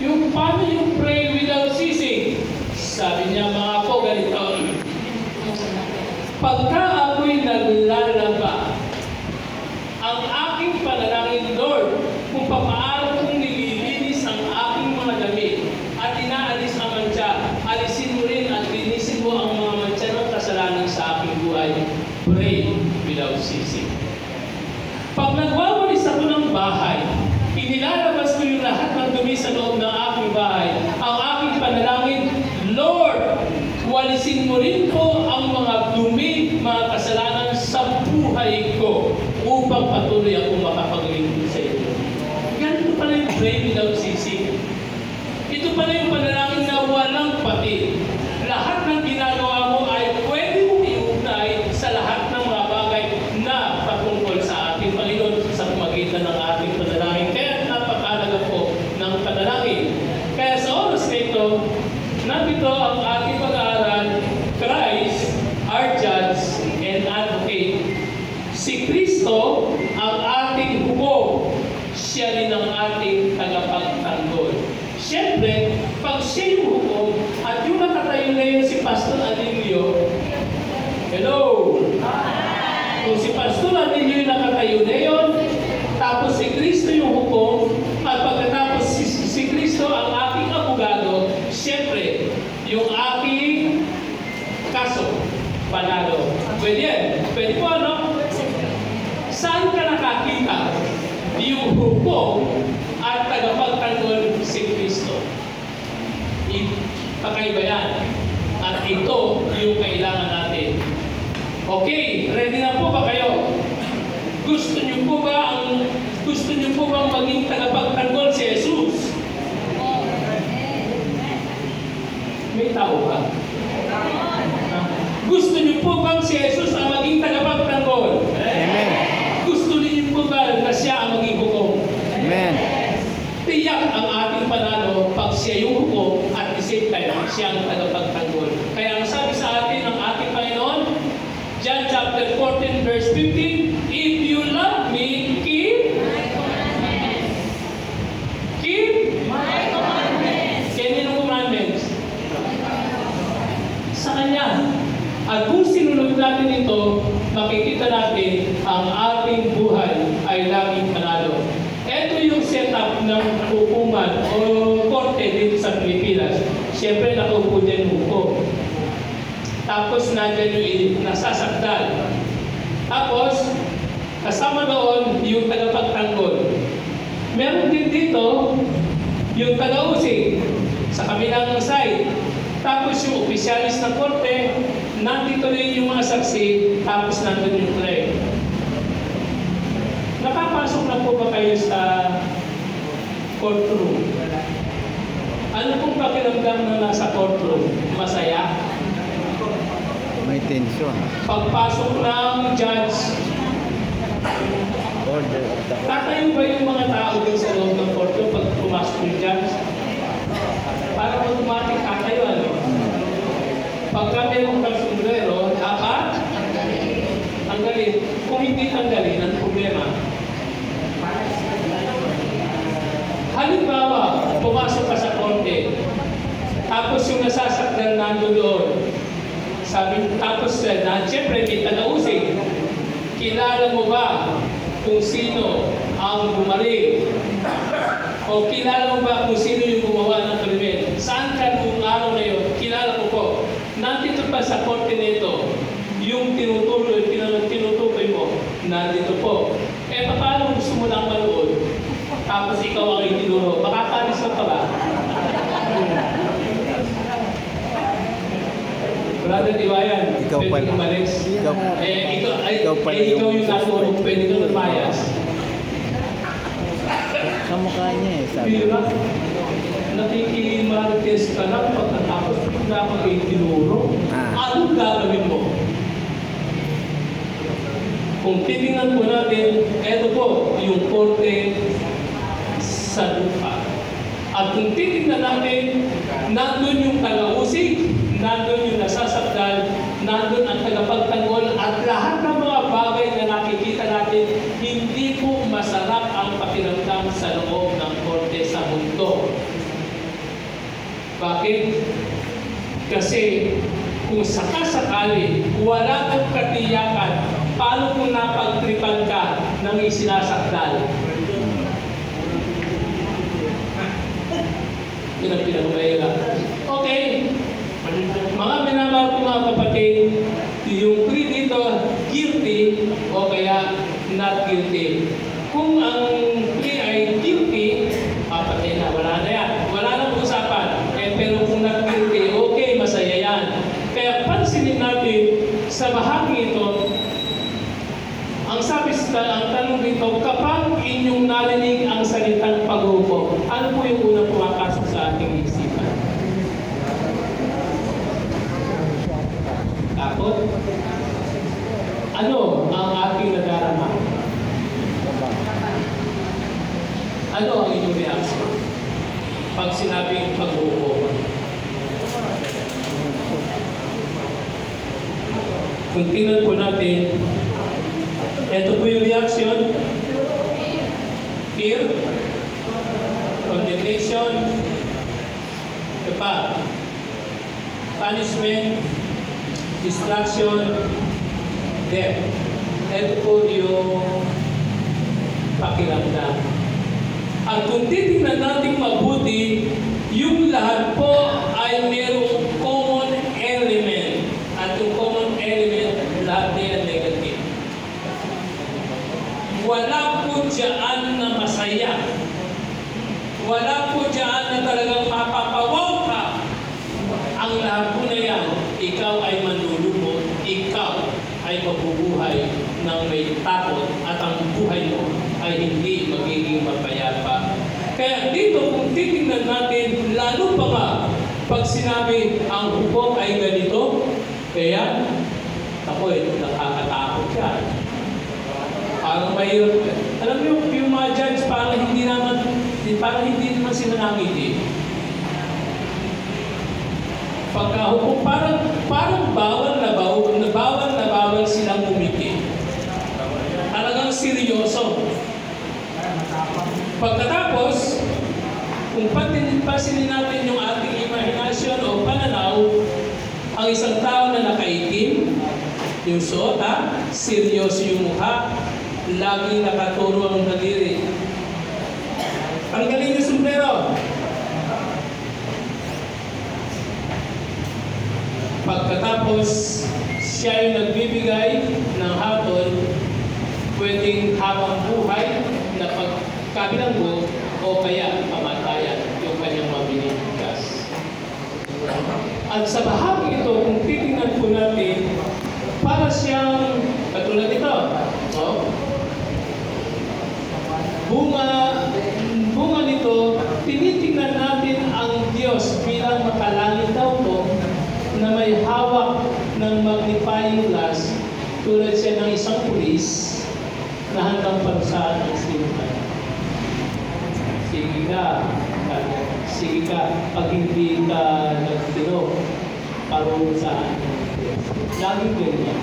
Yung paano yung pray without ceasing? Sabi niya, mga po, ganito. Pagka ako'y naglalaba, ang aking panalangin, Lord, kung papaano kong nililinis ang aking mga damit at inaalis ang mantsa, alisin mo rin at linisin mo ang mga mantsa ng kasalanan sa aking buhay. Pray without ceasing. Pag nagwawalis ako ng bahay, inilalabas ko yung lahat ng dumi sa loob ng aking bahay. Ang aking panalangin, Lord, walisin mo rin po ang mga dumi, mga kasalanan sa buhay ko upang patuloy akong makapaglingkod sa iyo. Ganito pala yung pray without ceasing. Ito pala yung panalangin na walang pati. Lahat ng ginagawa mo ay pwede mong iugnay sa lahat ng mga bagay na patungkol sa ating Panginoon sa pamagitan ng ating panalangin. Kaya napakahalaga po ng panalangin. Kaya sa oras na ito, nandito ang ating pag-aaral, Christ, our Judge and Advocate. Si Kristo ang ating hukom. Siya rin ang ating tagapagtanggol. Siyempre, pag siya yung hukom at yung nakatayo na yun si Pastor Adilio, hello! Kung si Pastor Adilio yung nakatayo na yun, tapos si Kristo yung hukom, at pagkatapos si Kristo ang ating abogado, siyempre, yung aking kaso, panalo. Pwede yan. Pwede po, ano? Saan ka nakakita yung hukom at tagapagtanggol si Kristo? Pakaiba yan. At ito yung kailangan natin. Okay, ready na po ba kayo? Gusto niyo po bang maging tagapagtanggol si Jesus? May tao ba? Gusto niyo po bang si Jesus ang maging tagapagtanggol? Amen. Gusto niyo po ba na siya ang maging hukom? Amen. Tiyak ang ating panalo pag siya yung hukom at the same time siya ang tagapagtanggol. Kaya ang sabi sa atin ng ating Panginoon, John chapter 14 verse 15, if you love me, keep my commandments. Kanino commandments? Sa Kanya. At kung sinunod natin ito, makikita natin ang ating buhay ay laging panalo. Ito yung setup ng hukuman o korte dito sa Pilipinas. Siyempre, nakaupo dyan hukom. Tapos, nandyan yung nasasakdal. Tapos, kasama doon yung tagapagtanggol. Meron din dito yung taga-usig sa kabilang side. Tapos yung opisyalis ng korte, nandito rin yung mga saksi, tapos nandun yung clerk. Nakapasok na po ba kayo sa courtroom? Ano pong pakiramdam na nasa courtroom? Masaya? May tension. Pagpasok ng judge, Order. tatayo ba yung mga tao din sa loob ng courtroom pag pumasok yung judge? Para automatic tatayo, ano? Pagka meron kang sombrero, dapat tanggalin. Kung hindi tanggalin, ang problema. Halimbawa, pumasok ka sa korte, tapos yung nasasakdal nandun doon. Siyempre, may taga-usig. Kilala mo ba kung sino ang gumaling? O kilala mo ba kung sino yung gumawa ng krimen? Saan ka nung araw na yun? Kilala ko po. Nandito pa sa korte nito, yung tinutukoy mo, nandito po. Paano gusto mo lang manood? Tapos ikaw ang itinuro. Makakalis ka pa ba? Brother Iwayan, Ikaw pwede pala. umalis. Ikaw Ikaw yung naturo, pwede ka lumayas. Kamukha niya eh, sabi. Bira, nakikimarites ka lang pagkatapos na kang itinuro. Anong gagawin mo? Kung titingnan po natin, eto po, yung korte sa lupa. At kung titingnan natin, nandun yung taga-usig, nandun yung nasasakdal, nandun ang tagapagtanggol, at lahat ng mga bagay na nakikita natin, hindi po masarap ang pakiramdam sa loob ng korte sa mundo. Bakit? Kasi kung sakasakali wala kang katiyakan, paano kung napagtripan ka ng isinasakdal? Yun ang pinagmayala. Okay. Mga minamahal ko mga kapatid, yung plea dito, guilty o kaya not guilty. Kung ang plea ay guilty, patay na, wala na yan. Wala nang usapan. Pero kung not guilty, okay, masaya yan. Kaya pansinin natin sa bahagi ito, ang sabi ang tanong dito, kapag inyong narinig ang salitang paghukom, ano po yung unang pumapasok sa ating isipan? Takot? Ano ang ating nadarama? Ano ang inyong reaksyon pag sinabing paghukom? Kung tingnan po natin, ito po yung reaction. Fear, condemnation, ito pa, punishment, distraction, death. Ito po yung pakiramdam. At kung titignan natin mabuti, yung lahat po ay mayroong common element. At yung common element, lahat niya negative. Wala po dyan na masaya. Wala po dyan na talagang mapapawaw ka. Ang lahat po na yan, ikaw ay manlulumot, ikaw ay mabubuhay ng may takot at ang buhay mo ay hindi magiging mapayapa. Kaya dito kung titingnan natin, lalo pa nga pag sinabi ang hukom ay ganito, kaya ako nakakatakot yan. Parang mahirap. Alam mo yung mga judge parang hindi naman sila nangiti. Pagkahukom, parang bawal na bawal silang umiti. Talagang seryoso. Pagkatapos, kung pansinin natin yung ating imahinasyon o pananaw, ang isang tao na nakaitim, yung suot, seryoso yung mukha, laging nakaturo ang daliri. Ang galing yung sombrero. Pagkatapos, siya yung nagbibigay ng hatol, pwedeng habang buhay na pagkabilanggo o kaya pamatayan yung kanyang mabinigas. At sa bahagi ito, kung titingnan po natin, para siyang katulad ito, no? Bunga nito, tinitingnan natin ang Diyos bilang makalangit daw to na may hawak ng magnifying glass tulad siya ng isang pulis na handang parusahan ng sinuman. Sige ka, pag hindi ka nagtiro, parusahan. Laging ganyan.